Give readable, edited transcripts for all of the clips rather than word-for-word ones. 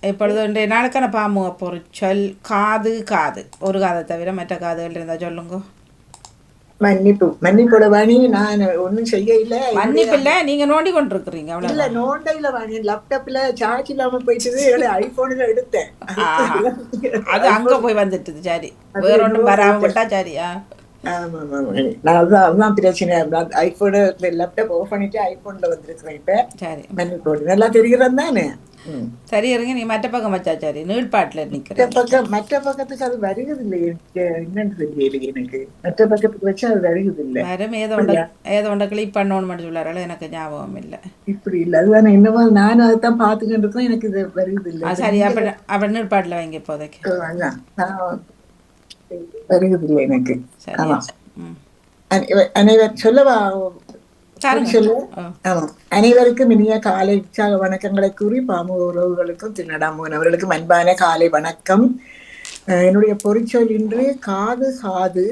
இப்பொழுது இன்றைய நாளுக்கான பாமுக பொருட்சொல் காது காது. ஒரு காதை தவிர மற்ற காதுகள் இருந்தால் சொல்லுங்க. மன்னிப்பு. மன்னிப்போட வாணி, நான் ஒன்னும் செய்ய இல்ல. மன்னிப்பு இல்ல, நீங்க நோண்டி கொண்டிருக்கிறீங்க இல்ல, அவ்வளவுதான். நோண்டையில வாணி, லேப்டாப்ல சார்ஜ் இல்லாம போயிட்டது. என்னோட ஐபோன்ல எடுத்தேன். அது அங்க ஐபோன் போய் வந்துட்டுது. சரி, அது வேற என்னவோ ஒன்றும் வராம போயிட்டேன். விட்டா சரியா? ஆமா ஆமா வாணி, நான் அதுதான் பிரச்சனை. ஐபோன் லேப்டாப் ஆஃப் பண்ணிட்டு ஐபோன்ல வந்திருக்கிறேன் இப்ப. சரி மன்னிப்போடு நல்லா தெரிகிறது தானே. சரி இருங்க, நீ மற்ற பக்கம் வச்சா சரி. நீள்பாட்டில் நிற்கிறீங்க. மற்ற பக்கத்துக்கு அது வருகிறது இல்லை. என்னன்னு தெரியல எனக்கு. மற்ற பக்கத்துக்கு வச்சா அது வருகிறது இல்லை. வரும். அப்படியா? ஏதோ ஒன்றை கிளிக் பண்ணணும்னு சொல்லாரால எனக்கு ஞாபகம் இல்லை. இப்படி இல்லை. அதுதானே என்னமோ நானும் அதைத்தான் பார்த்துக்கிட்டு இருக்கேன். எனக்கு இது வருகிறது இல்லை. சரி, அப்ப நீள்பாட்டில் வைங்க இப்போதைக்கு. அதான் வருகிறது இல்லை எனக்கு. சரியா? ஆமா. அனைவர் சொல்லவா? சாருங்க. சொல்லு. ஆமா. அனைவருக்கும் இனிய காலை உற்சாக வணக்கங்களை கூறி பாமு உறவுகளுக்கும் தின்னடாமோகன் அவர்களுக்கும் அன்பான காலை வணக்கம். என்னுடைய பொறிச்சொல் இன்று காது காது.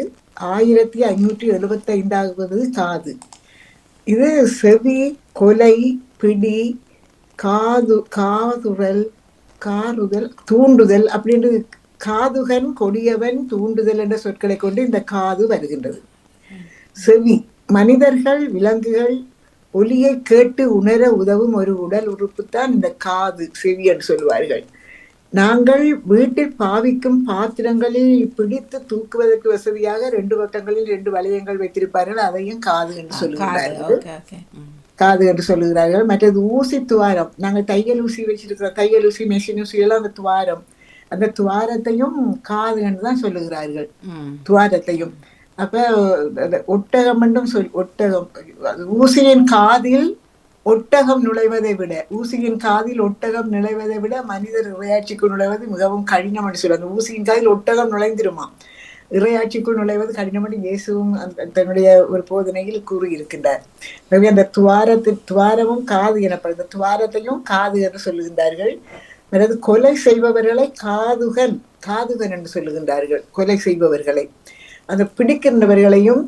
1575வது காது. இது செவி, கொலை, பிடி, காதுறல், காருதல், தூண்டுதல் அப்படின்னு காதுகன், கொடியவன், தூண்டுதல் என்ற சொற்களை கொண்டு இந்த காது வருகின்றது. செவி, மனிதர்கள் விலங்குகள் ஒலியை கேட்டு உணர உதவும் ஒரு உடல் உறுப்பு தான் இந்த காது, செவி என்று சொல்வார்கள். நாங்கள் வீட்டில் பாவிக்கும் பாத்திரங்களில் பிடித்து தூக்குவதற்கு வசதியாக 2 பக்கங்களில் 2 வளையங்கள் வைத்திருப்பார்கள். அதையும் காது என்று சொல்லுகிறார்கள். காது என்று சொல்லுகிறார்கள். மற்றது ஊசி துவாரம். நாங்கள் தையல் ஊசி வச்சிருக்கிறோம். தையல் ஊசி, மெஷின் ஊசி எல்லாம் அந்த துவாரம். அந்த துவாரத்தையும் காது என்று தான் சொல்லுகிறார்கள். துவாரத்தையும். அப்ப ஒட்டகம் என்றும் ஒட்டகம், ஊசியின் காதில் ஒட்டகம் நுழைவதை விட, ஊசியின் காதில் ஒட்டகம் நுழைவதை விட மனிதர் இறையாட்சிக்குள் நுழைவது மிகவும் கடினம் என்று சொல்லுவாங்க. ஊசியின் காதில் ஒட்டகம் நுழைந்திருமா, இறையாட்சிக்குள் நுழைவது கடினம் என்று இயேசுவும் தன்னுடைய ஒரு போதனையில் கூறியிருக்கின்றார். எனவே அந்த துவாரமும் காது எனப்படுது. துவாரத்தையும் காது என்று சொல்லுகின்றார்கள். அதாவது கொலை செய்பவர்களை காதுகன் என்று சொல்லுகின்றார்கள். கொலை செய்பவர்களை, அந்த பிடிக்கின்றவர்களையும்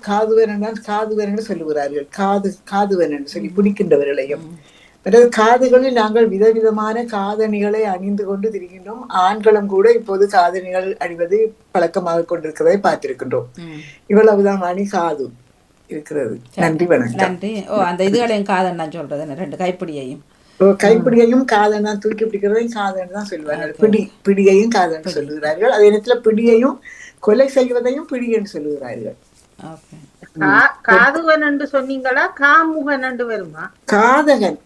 காதுவன் என்று சொல்லுகிறார்கள். காதுவன் என்று சொல்லி பிடிக்கின்றவர்களையும். அதாவது காதுகளில் நாங்கள் விதவிதமான காதணிகளை அணிந்து கொண்டு திரிகின்றோம். ஆண்களும் கூட இப்போது காதணிகள் அணிவது பழக்கமாக கொண்டிருக்கிறதை பார்த்திருக்கின்றோம். இவ்வளவுதான் வாணி காது இருக்கிறது. நன்றி, வணக்கம். நன்றி. அந்த இதுகளையும் காதன் நான் சொல்றது, 2 கைப்பிடியையும் கைப்பிடியையும் காதனா தூக்கி பிடிக்கிறதையும் காதன் தான் சொல்லுவார்கள். பிடியையும் காதன் சொல்லுகிறார்கள். அதே நேரத்துல பிடியையும் கொலை செய்வதையும் பிடி என்று சொல்லுகிறார்கள். காதுகன் என்று சொன்னீங்களா? காமுகன் என்று வருமா? காதுகன்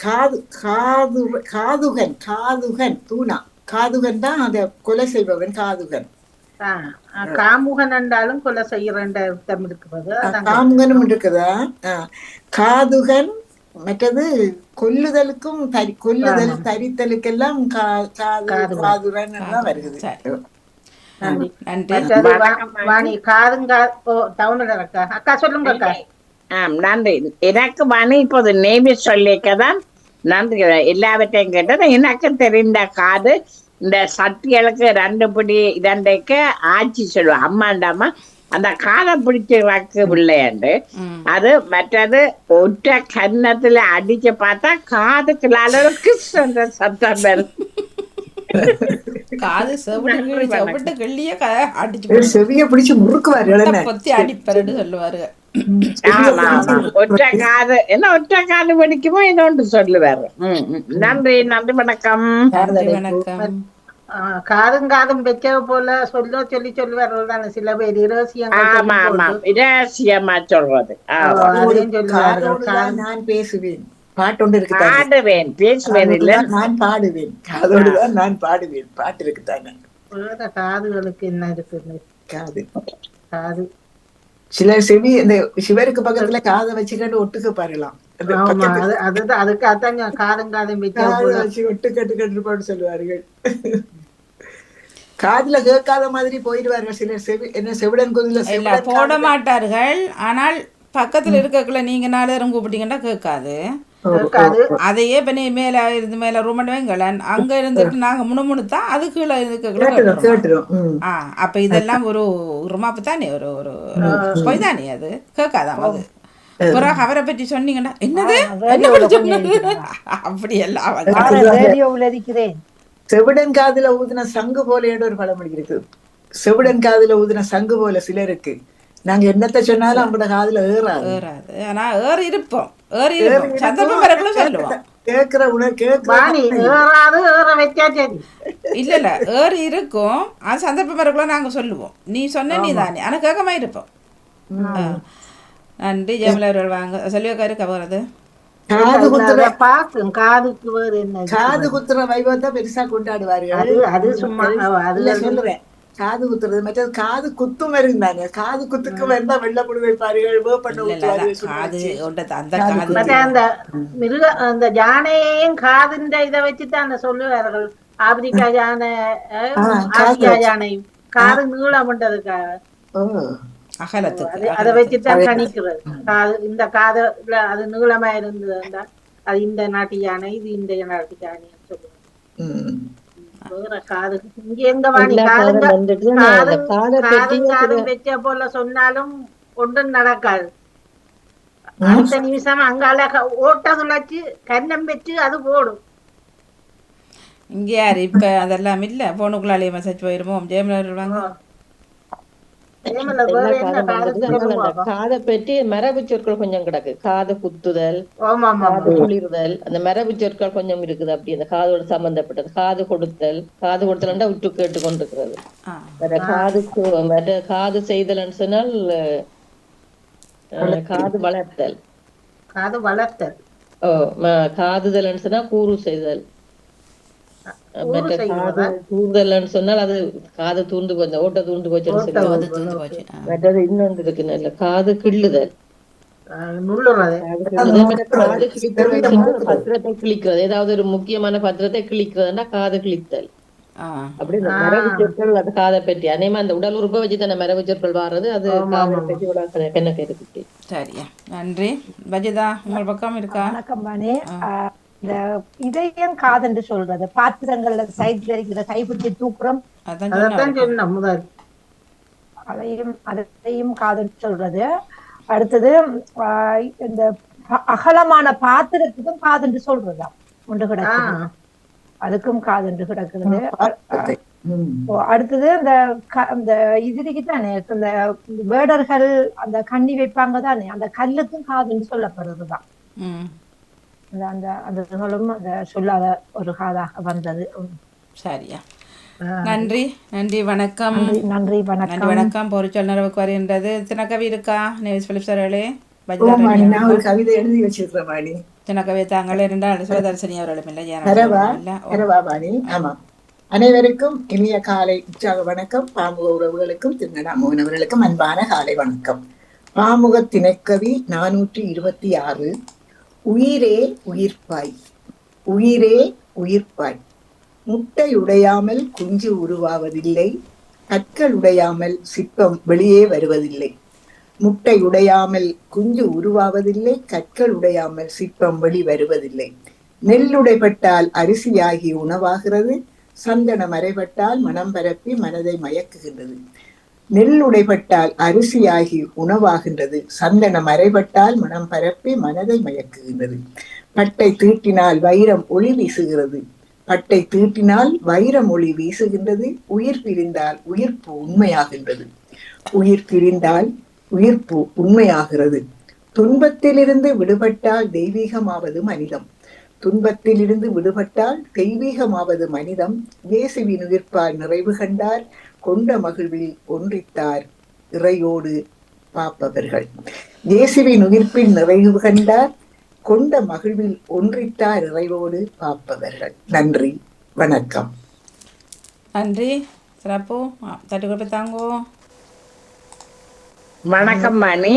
தூணா. காதுகன் தான் அந்த கொலை செய்பவன். காதுகன். காமுகன் என்றாலும் கொலை செய்யற அர்த்தம் இருக்கிறது. காமுகனும் இருக்குதா? காதுகன். மற்றது கொல்லுதலுக்கும் கொல்லுதல் தரித்தலுக்கெல்லாம் காதுகன் தான் வருகிறது. அக்கா சொல்லுங்க அக்கா. நன்றி. எனக்கு மணி இப்போது நேமி சொல்லிக்கதான் நன்றி. எல்லாவற்றையும் கேட்டது. எனக்கு தெரிந்த காது இந்த சட்டிகளுக்கு 2 பிடி 2க்கு ஆட்சி சொல்லுவோம். அம்மாண்டாமா அந்த காதை பிடிச்சு வைக்க பிள்ளையாண்டு. அது மற்றது ஒற்ற கன்னத்துல அடிச்சு பார்த்தா காதுக்குள்ள அளவுக்கு சத்தம் வரும். காது செவிய பிடிச்சு முறுக்குவாரு, அடிப்பறன்னு சொல்லுவாரு. ஒற்ற காது என்ன, ஒற்ற காது பிடிக்குமோ இன்னொன்று சொல்லுவாரு. நன்றி, நன்றி, வணக்கம். வணக்கம். காதும் வைக்க போல சொல்லுவார்கள் தானே சில பேர். இரகசியமா சொல்றது. நான் பேசுவேன், பாட்டொண்டு இருக்கு, பாடுவேன், பேசுவேன் இல்ல, நான் பாடுவேன். காதோடுதான் நான் பாடுவேன். பாட்டு இருக்குதானே. காதுகளுக்கு என்ன இருக்குது? காது சிலர் செவி இந்த சிவருக்கு பக்கத்துல காதை வச்சுக்கிட்டு ஒட்டுக்க பாருலாம். அதுதான் அதுக்கு அதான் காதும் வச்சு ஒட்டுக்கட்டு போட்டு சொல்லுவார்கள். காதுல கேட்காத மாதிரி போயிடுவார்கள் சிலர். என்ன செவிடன் கோதில போட மாட்டார்கள். ஆனால் பக்கத்துல இருக்கக்குள்ள நீங்க 4 பேரும் கூப்பிட்டீங்கன்னா கேட்காது. அதையே இப்ப நீ மேல ரூம் வைங்களேன், அங்க இருந்துட்டு நாங்க முணுமுணுத்தா அது கீழே கேட்டுரும். அப்ப இதெல்லாம் ஒரு உருமாப்பு தானே, ஒரு பொய் தானே, அது கேட்காதாம். அது பிறகு அவரை பற்றி சொன்னீங்கன்னா என்னது என்ன ரேடியோல பற்றி கொஞ்சம் சொன்னது? இருக்கிறேன். அப்படி எல்லாம் வந்து ரேடியோவில் இருக்கிறேன். செவிடன் காதுல ஊதின சங்கு போலேன்னு ஒரு பழமொழி இருக்கு. செவிடன் காதுல ஊதின சங்கு போல சிலருக்கு நாங்க என்னத்த சொன்னாலும் அவங்களோட காதுல ஏறாது. ஏறாது. ஆனா இருப்போம் சந்தர்ப்பம் வரக்குள்ள சொல்லுவோம். கேட்கிற வாணி ஏறாது ஏற வச்சா சரி. இல்ல இருக்கும். அது சந்தர்ப்பம் வரக்குள்ள நாங்க சொல்லுவோம். நீ சொன்ன நீ தானே ஆனா கேட்கமா இருப்போம். நன்றி ஜெயமலா அவர்கள். வாங்க சொல்லியோக்காரு கவறது காது குத்துற பாக்கும் காதுக்கு வேறு என்ன காது குத்துற வைபவத்தை பெருசா கொண்டாடுவார்கள். அது சும்மா இல்ல சொல்றேன், காது குத்துறது மற்றது காது குத்தும் இருந்தாங்க. காது குத்துக்கு வந்தா வெள்ளப்புடு வைப்பார்கள், வேப்பண்ண அந்த மிருக அந்த யானையையும் காதுன்ற இதை வச்சுதான் அந்த சொல்லுவார்கள். ஆப்பிரிக்கா யானை ஆசியா யானையும் காது நீளம் பண்றதுக்காக அதை வச்சுதான் கணிக்கிறது. காது இந்த காதுல அது நீளமா இருந்ததுன்னா அது இந்த நாட்டு யானை, இது இந்த நாட்டு யானைன்னு சொல்லுவாங்க. வேற காது இங்க எங்க வாணி காதும் வச்ச போல சொன்னாலும் ஒன்றும் நடக்காது. அடுத்த நிமிஷம் அங்கால ஓட்ட துளைச்சு கன்னம் வச்சு அது போடும். இங்க யாரு இப்ப அதெல்லாம் இல்ல, போனுக்குள்ளாலேயே மெசேஜ் போயிருமோ. ஜெயமலா காதை பற்றி மரபு சொற்கள் கொஞ்சம் கிடக்கு. காது குத்துதல், காது குளிர்தல், அந்த மரபு சொற்கள் கொஞ்சம் இருக்குது. அப்படி அந்த காதோடு சம்பந்தப்பட்டது. காது கொடுத்தல் உற்று கேட்டு கொண்டிருக்கிறது. காது செய்தல் சொன்னால் காது வளர்த்தல். காதுதல் சொன்னா கூறு செய்தல். மற்ற காது தூர்தல் சொன்னால் அது காது தூண்டு போச்சு, ஓட்ட தூண்டு போச்சு. மற்றது இன்னொன்று இருக்கு நல்ல காது கிள்ளுதல். காது கிழித்தல் பத்திரத்தை கிழிக்கிறது. ஏதாவது ஒரு முக்கியமான பத்திரத்தை கிழிக்கிறதுனா காது கிழித்தல். அப்படி இந்த மரபு சொற்கள் அது காதை பற்றி அநேகமா அந்த உடல் உறுப்பை வச்சு தானே மரபு சொற்கள் வாடுறது. அது காதை பற்றி என்ன கேட்டு. சரியா, நன்றி. பஜிதா உங்கள் பக்கம் இருக்கா? வணக்கம் பானே. இந்த இதயம் காதுன்னு சொல்றது பாத்திரங்கள்ல சைட்ல இருக்கிற கைப்பிடிச்சு தூக்குறோம், அதையும் காதுன்னு சொல்றது. அடுத்தது இந்த அகலமான பாத்திரத்துக்கும் காதுன்னு சொல்றதா ஒன்று கிடக்குது, அதுக்கும் காதுன்னு கிடக்குது. அடுத்தது இந்த இதுக்கு தானே இந்த வேடர்கள் அந்த கண்ணி வைப்பாங்க தானே, அந்த கல்லுக்கும் காதுன்னு சொல்லப்படுறதுதான். அந்த அதுகளும் சொல்லாத ஒரு காதாக வந்தது. சரியா, நன்றி. நன்றி, வணக்கம். நன்றி, வணக்கம். வணக்கம். பொறிச்சல் நிறைவுக்கு வருகின்றது. சின்ன கவி இருக்கா? நேவிஸ் பிலிப் சார்களே, ஒரு கவிதை எழுதி வச்சிருக்கிறேன். சின்ன கவி தாங்களே இருந்தால் சிவதர்சனி அவர்களும் இல்லை. ஆமா, அனைவருக்கும் இனிய காலை உற்சாக வணக்கம். பாமுக உறவுகளுக்கும் திருநடாமோகன் அவர்களுக்கும் அன்பான காலை வணக்கம். பாமுக திணைக்கவி 426. உயிரே உயிர்ப்பாய், உயிரே உயிர்ப்பாய். முட்டை உடையாமல் குஞ்சு உருவாவதில்லை, கற்கள் உடையாமல் சிற்பம் வெளியே வருவதில்லை. முட்டை உடையாமல் குஞ்சு உருவாவதில்லை, கற்கள் உடையாமல் சிற்பம் வெளி வருவதில்லை. நெல்லுடைப்பட்டால் அரிசியாகி உணவாகிறது, சந்தனம் அரைப்பட்டால் மனம் பரப்பி மனதை மயக்குகின்றது. நெல்லுடைப்பட்டால் அரிசியாகி உணவாகின்றது, சந்தனம் அரைப்பட்டால் மனம் பரப்பி மனதை மயக்குகின்றது. பட்டை தீட்டினால் வைரம் ஒளி வீசுகிறது, பட்டை தீட்டினால் வைரம் ஒளி வீசுகின்றது. உயிர் பிரிந்தால் உயிர்ப்பு உண்மையாகின்றது, உயிர் பிரிந்தால் உயிர்ப்பு உண்மையாகிறது. துன்பத்திலிருந்து விடுபட்டால் தெய்வீகமாவது மனிதம், துன்பத்திலிருந்து விடுபட்டால் தெய்வீகமாவது மனிதம். இயேசுவின் உயிர்ப்பால் நிறைவு கண்டார், கொண்ட மகிழ்வில் ஒன்றித்தார் இறையோடு பாப்பவர்கள். இயேசுவின் உயிர்ப்பில் நிறைவு கண்டார், கொண்ட மகிழ்வில் ஒன்றித்தார் இறைவோடு பாப்பவர்கள். நன்றி, வணக்கம். நன்றி. சிறப்பு. தட்டு கொடுப்ப தாங்கோ. வணக்கம் மணி.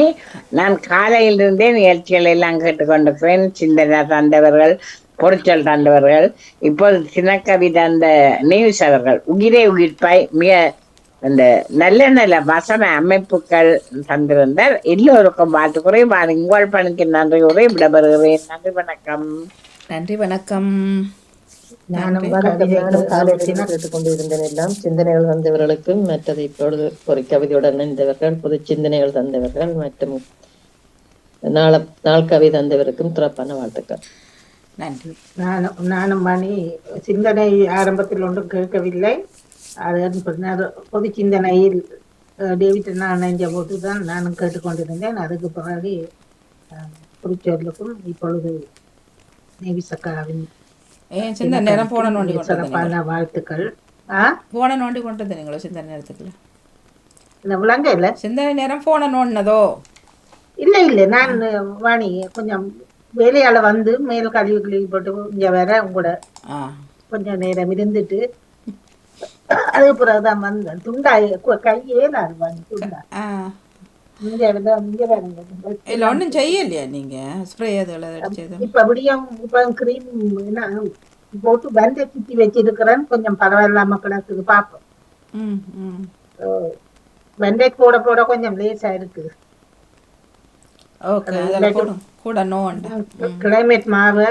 நான் காலையிலிருந்தே நிகழ்ச்சிகள் எல்லாம் கேட்டுக்கொண்டிருக்கிறேன். சிந்தனை தந்தவர்கள், பொருட்கள் தந்தவர்கள், இப்போது சின்னக்கவி தந்த நியூஸ் அவர்கள் உயிரே உயிர்ப்பாய் மிக அந்த நல்ல நல்ல வசன அமைப்புகள் தந்திருந்தார். எல்லோருக்கும் வாழ்த்துக்குறை. உங்கள் பணிக்கு நன்றி உரை விடப்படுகிறேன். நன்றி, வணக்கம். நன்றி, வணக்கம். கேட்டுக்கொண்டிருந்தேன். எல்லாம் சிந்தனைகள் தந்தவர்களுக்கும் மற்றது இப்பொழுது ஒரு கவிதையுடன் இணைந்தவர்கள், பொது சிந்தனைகள் தந்தவர்கள் மற்றும் நாள் கவி தந்தவருக்கும் சிறப்பான வாழ்த்துக்கள். நன்றி. நானும் மணி சிந்தனை ஆரம்பத்தில் ஒன்றும் கேட்கவில்லை. அதன் பின்னர் பொது சிந்தனையில் டேவிட் நான் நெஞ்ச போட்டு தான் நானும் கேட்டுக்கொண்டிருந்தேன். அதுக்கு பிறகு குறிச்சொல்லுக்கும் இப்பொழுது நேவிசக்காவின் சிந்தனை நேரம் போன நோண்டி சிறப்பான வாழ்த்துக்கள். போன நோண்டி கொண்டது நீங்களோ சிந்தனை நேரத்துக்குள்ள இந்த விளங்க இல்ல சிந்தனை நேரம் போன நோண்டினதோ இல்ல நான் வாணி கொஞ்சம் வேலையால வந்து மேல் கழிவு போட்டு இங்க வேற உங்களோட கொஞ்சம் நேரம் இருந்துட்டு அது பிறகுதான் வந்தேன். துண்டா கையே நான் வாணி துண்டா ஒன்றும் செய்யலையா நீங்க ஸ்ப்ரே இப்ப அப்படியும் இப்ப கிரீம் போட்டு பந்தை சுத்தி வச்சிருக்கிறேன். கொஞ்சம் பரவாயில்லாம கிடக்குது பாப்போம். பண்டேஜ் போட போட கொஞ்சம் லேசா இருக்கு. கிளைமேட் மாற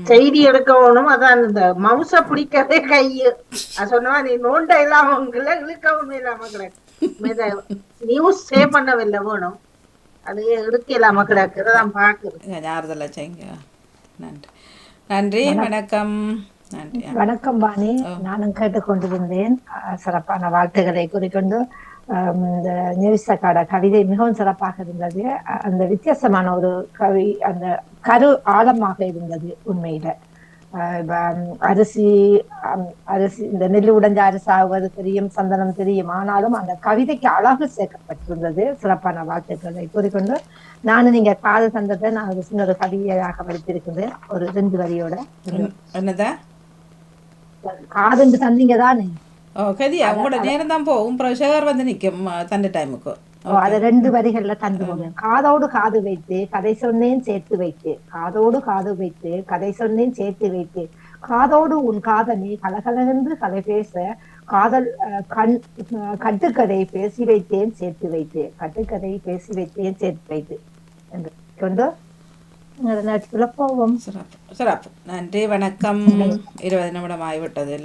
செய்தி எடுக்கணும். அதான் இந்த மவுச பிடிக்கவே கையு சொன்னா நீ நோண்ட இல்லாம இழுக்கவும் இல்லாம கிடக்கு. நியூஸ் சேவ் பண்ணவில்லை வேணும் அது எடுக்க இல்லாம கிடக்குறதான் பாக்குறேன். நன்றி நன்றி வணக்கம். நன்றி வணக்கம் பாணி. நானும் கேட்டுக்கொண்டிருந்தேன். சிறப்பான வாழ்த்துக்களை குறிக்கொண்டு இந்த நியூஸக்காட கவிதை மிகவும் சிறப்பாக இருந்தது. அந்த வித்தியாசமான ஒரு அந்த கரு ஆழமாக இருந்தது. உண்மையில அரிசி இந்த நெல் உடைஞ்ச அரிசி ஆகுவது தெரியும், சந்தனம் தெரியும், ஆனாலும் அந்த கவிதைக்கு அழகு சேர்க்கப்பட்டிருந்தது. சிறப்பான வாழ்த்துக்களை கூறிக்கொண்டு நானும் நீங்க காது தந்ததை நான் ஒரு சின்ன ஒரு கவிதையாக படித்திருக்கிறேன். ஒரு 2 வரியோட. என்னதா காது தந்தீங்க தானே? கதியா உங்களோட நேரம் தான் போகும். ஷேர் வந்து நிற்கும் தந்த டைமுக்கு. அதை 2 வரிகள்ல தந்து போனேன். காதோடு காது வைத்து கதை சொன்னேன் சேர்த்து வைத்து, காதோடு காது வைத்து கதை சொன்னேன் சேர்த்து வைத்து, காதோடு உன் காதனி கலகலென்று கதை பேச காதல் கட்டுக்கதை பேசி வைத்தேன் சேர்த்து வைத்து, கட்டுக்கதை பேசி வைத்தேன் சேர்த்து வைத்து என்று கொண்டு போவோம். சிறப்பு. நன்றி வணக்கம். 20 நிமிடம் ஆகிவிட்டது.